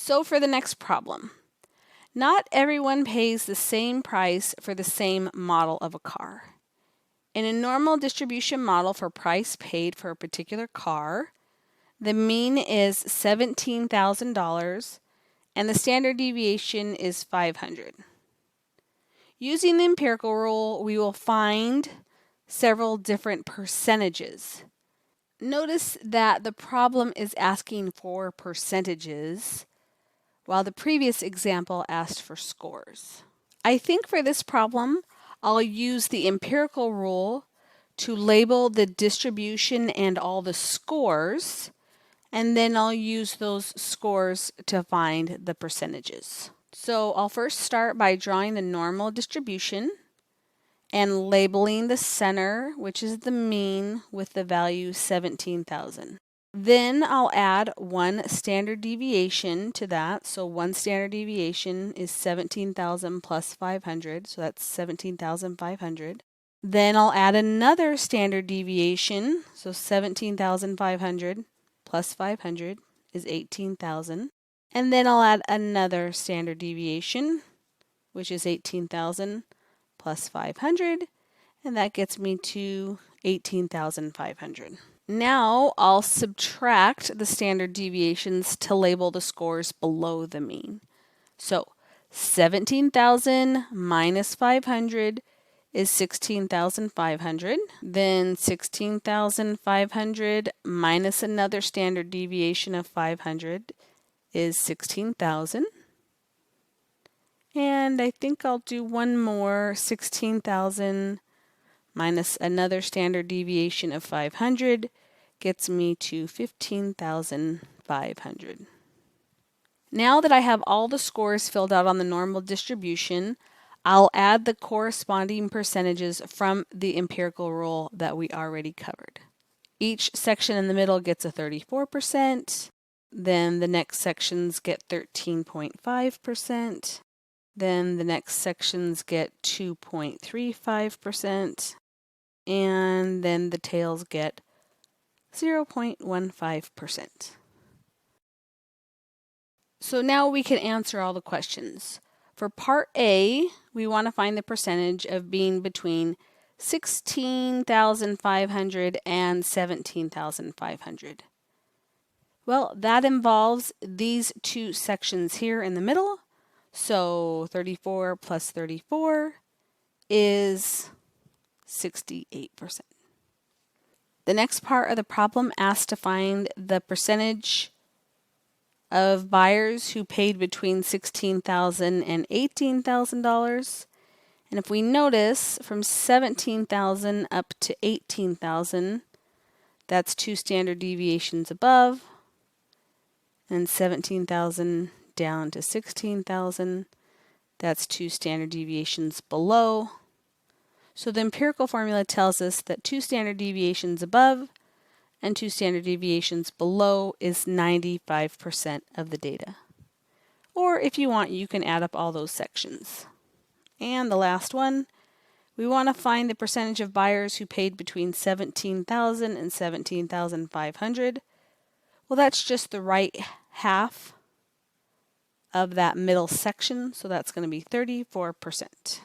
So for the next problem, not everyone pays the same price for the same model of a car. In a normal distribution model for price paid for a particular car, the mean is $17,000 and the standard deviation is 500. Using the empirical rule, we will find several different percentages. Notice that the problem is asking for percentages, while the previous example asked for scores. I think for this problem, I'll use the empirical rule to label the distribution and all the scores, and then I'll use those scores to find the percentages. So I'll first start by drawing the normal distribution and labeling the center, which is the mean, with the value 17,000. Then I'll add one standard deviation to that. So one standard deviation is 17,000 plus 500, so that's 17,500. Then I'll add another standard deviation, so 17,500 plus 500 is 18,000. And then I'll add another standard deviation, which is 18,000 plus 500, and that gets me to 18,500. Now I'll subtract the standard deviations to label the scores below the mean. So 17,000 minus 500 is 16,500. Then 16,500 minus another standard deviation of 500 is 16,000. And I think I'll do one more. 16,000 minus another standard deviation of 500 gets me to 15,500. Now that I have all the scores filled out on the normal distribution, I'll add the corresponding percentages from the empirical rule that we already covered. Each section in the middle gets a 34%. Then the next sections get 13.5%. Then the next sections get 2.35%. And then the tails get 0.15%. So now we can answer all the questions. For part A, we want to find the percentage of being between 16,500 and 17,500. Well, that involves these two sections here in the middle. So 34 plus 34 is 68%. The next part of the problem asks to find the percentage of buyers who paid between $16,000 and $18,000. And if we notice, from 17,000 up to 18,000, that's two standard deviations above. And 17,000 down to 16,000, that's two standard deviations below. So the empirical formula tells us that two standard deviations above and two standard deviations below is 95% of the data. Or if you want, you can add up all those sections. And the last one, we want to find the percentage of buyers who paid between 17,000 and 17,500. Well, that's just the right half of that middle section, so that's going to be 34%.